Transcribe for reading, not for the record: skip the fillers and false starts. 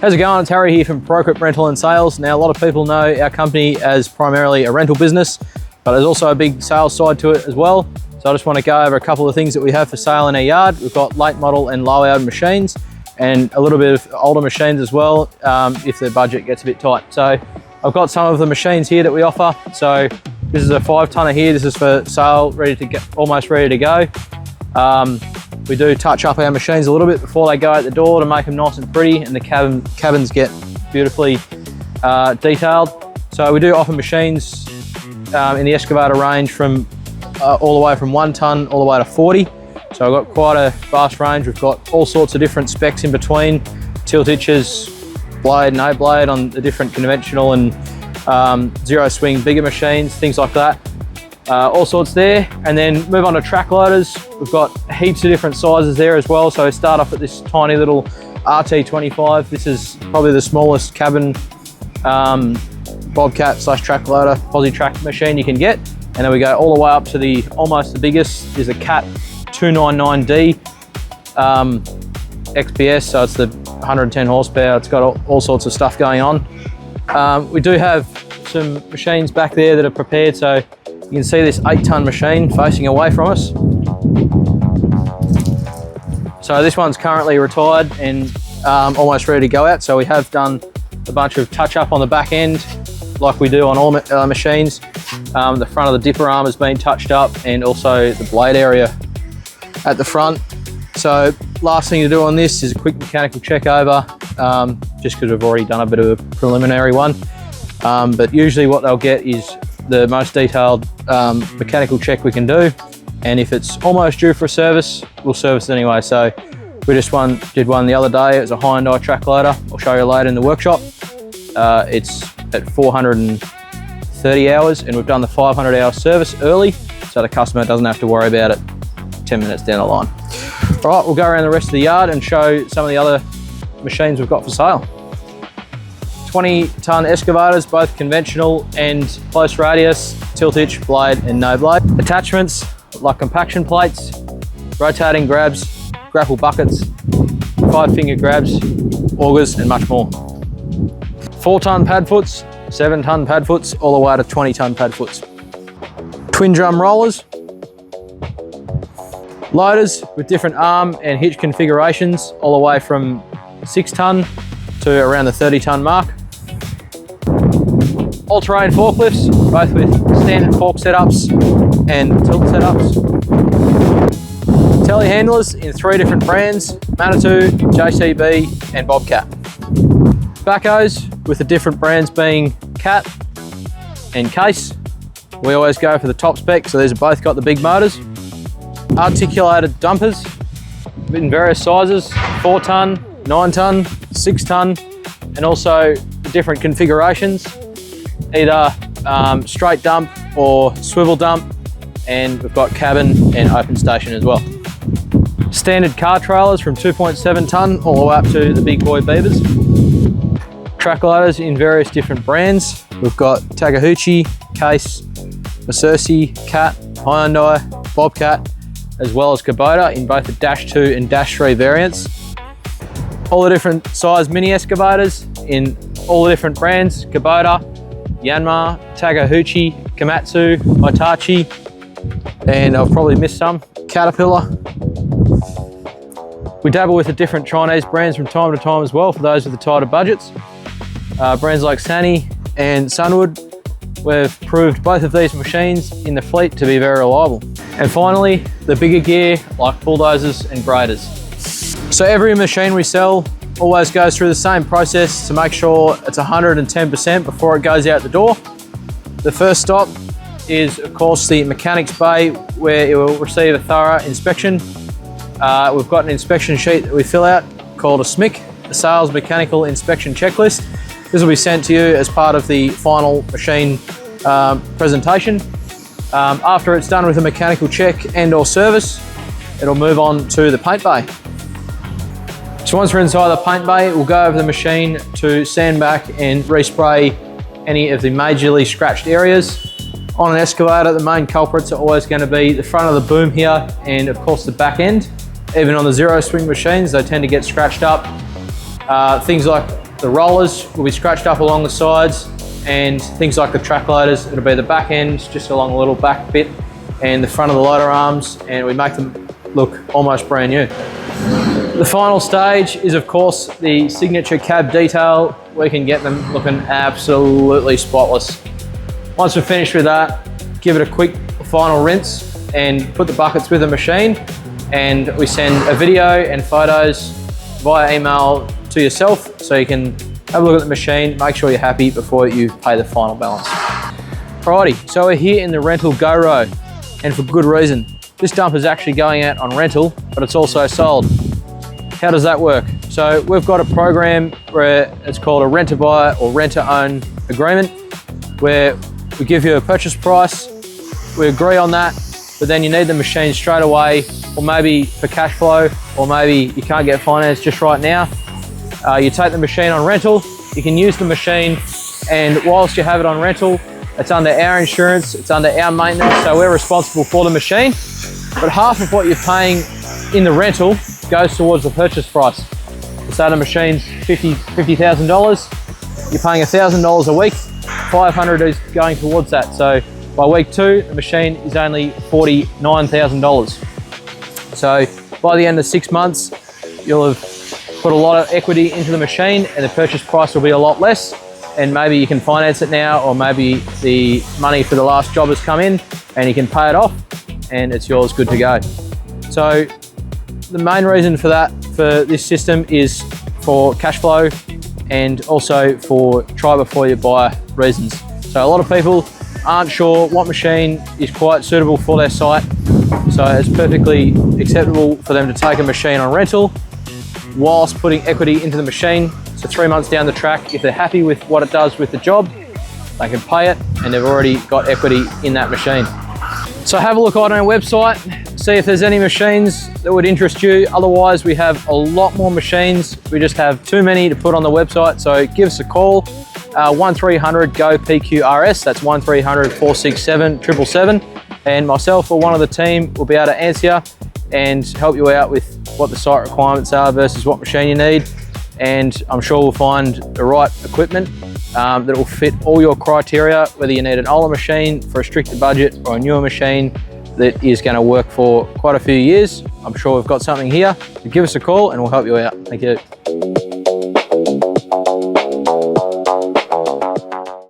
How's it going? It's Harry here from ProEquip Rental and Sales. Now, a lot of people know our company as primarily a rental business, but there's also a big sales side to it as well. So I just want to go over a couple of things that we have for sale in our yard. We've got late model and low hour machines and a little bit of older machines as well, if the budget gets a bit tight. So I've got some of the machines here that we offer. So this is a 5-tonner here. This is for sale, ready to get, almost ready to go. We do touch up our machines a little bit before they go out the door to make them nice and pretty, and the cabins get beautifully detailed. So we do offer machines in the excavator range from all the way from 1 tonne all the way to 40. So I've got quite a vast range. We've got all sorts of different specs in between, tilt hitches, blade, no blade on the different conventional and zero swing bigger machines, things like that. All sorts there. And then move on to track loaders. We've got heaps of different sizes there as well. So start off at this tiny little RT25. This is probably the smallest cabin bobcat / track loader posi track machine you can get. And then we go all the way up to the almost the biggest is a Cat 299D XPS. So it's the 110 horsepower. It's got all sorts of stuff going on. We do have some machines back there that are prepared. So you can see this 8-tonne machine facing away from us. So this one's currently retired and almost ready to go out. So we have done a bunch of touch up on the back end like we do on all machines. The front of the dipper arm has been touched up and also the blade area at the front. So last thing to do on this is a quick mechanical check over, just because we've already done a bit of a preliminary one. But usually what they'll get is the most detailed mechanical check we can do, and if it's almost due for a service, we'll service it anyway. So we just did one the other day. It was a Hyundai track loader. I'll show you later in the workshop. It's at 430 hours, and we've done the 500-hour service early, so the customer doesn't have to worry about it 10 minutes down the line. All right, we'll go around the rest of the yard and show some of the other machines we've got for sale. 20-tonne excavators, both conventional and close radius, tilt hitch, blade and no blade. Attachments like compaction plates, rotating grabs, grapple buckets, 5-finger grabs, augers and much more. 4-tonne pad foots, 7-tonne pad foots, all the way to 20-tonne pad foots. Twin drum rollers, loaders with different arm and hitch configurations, all the way from 6-tonne to around the 30-tonne mark. All-terrain forklifts, both with standard fork setups and tilt setups. Telehandlers in 3 different brands, Manitou, JCB and Bobcat. Backhoes with the different brands being Cat and Case. We always go for the top spec, so these have both got the big motors. Articulated dumpers in various sizes, 4-tonne, 9-tonne, 6-tonne, and also different configurations, either straight dump or swivel dump, and we've got cabin and open station as well. Standard car trailers from 2.7 tonne all the way up to the big boy beavers. Track loaders in various different brands. We've got Takeuchi, Case, Masursi, Cat, Hyundai, Bobcat, as well as Kubota in both the -2 and -3 variants. All the different size mini excavators in all the different brands, Kubota, Yanmar, Takeuchi, Komatsu, Hitachi, and I've probably missed some, Caterpillar. We dabble with the different Chinese brands from time to time as well for those with the tighter budgets. Brands like Sany and Sunwood, we've proved both of these machines in the fleet to be very reliable. And finally, the bigger gear like bulldozers and graders. So every machine we sell always goes through the same process to make sure it's 110% before it goes out the door. The first stop is of course the mechanics bay, where it will receive a thorough inspection. We've got an inspection sheet that we fill out called a SMIC, a Sales Mechanical Inspection Checklist. This will be sent to you as part of the final machine presentation. After it's done with a mechanical check and or service, it'll move on to the paint bay. So once we're inside the paint bay, we'll go over the machine to sand back and respray any of the majorly scratched areas. On an excavator, the main culprits are always going to be the front of the boom here and of course the back end. Even on the zero swing machines, they tend to get scratched up. Things like The rollers will be scratched up along the sides, and things like the track loaders, it'll be the back end, just along a little back bit, and the front of the loader arms, and we make them look almost brand new. The final stage is, of course, the signature cab detail. We can get them looking absolutely spotless. Once we're finished with that, give it a quick final rinse and put the buckets with the machine, and we send a video and photos via email to yourself so you can have a look at the machine, make sure you're happy before you pay the final balance. Alrighty, so we're here in the rental go row, and for good reason. This dumper is actually going out on rental, but it's also sold. How does that work? So we've got a program where it's called a rent-to-buy or rent-to-own agreement, where we give you a purchase price, we agree on that, but then you need the machine straight away, or maybe for cash flow, or maybe you can't get finance just right now. You take the machine on rental, you can use the machine, and whilst you have it on rental, it's under our insurance, it's under our maintenance, so we're responsible for the machine. But half of what you're paying in the rental goes towards the purchase price. So the machine's $50,000, you're paying $1,000 a week, $500 is going towards that. So by week 2, the machine is only $49,000. So by the end of 6 months, you'll have put a lot of equity into the machine, and the purchase price will be a lot less, and maybe you can finance it now, or maybe the money for the last job has come in and you can pay it off and it's yours good to go. So the main reason for this system is for cash flow and also for try before you buy reasons. So a lot of people aren't sure what machine is quite suitable for their site, so it's perfectly acceptable for them to take a machine on rental whilst putting equity into the machine. So 3 months down the track, if they're happy with what it does with the job, they can pay it and they've already got equity in that machine. So have a look on our website, see if there's any machines that would interest you. Otherwise, we have a lot more machines. We just have too many to put on the website. So give us a call, 1300-GO-PQRS, that's 1300-467-777. And myself or one of the team will be able to answer you and help you out with what the site requirements are versus what machine you need. And I'm sure we'll find the right equipment that will fit all your criteria, whether you need an older machine for a stricter budget or a newer machine that is going to work for quite a few years. I'm sure we've got something here. So give us a call and we'll help you out. Thank you.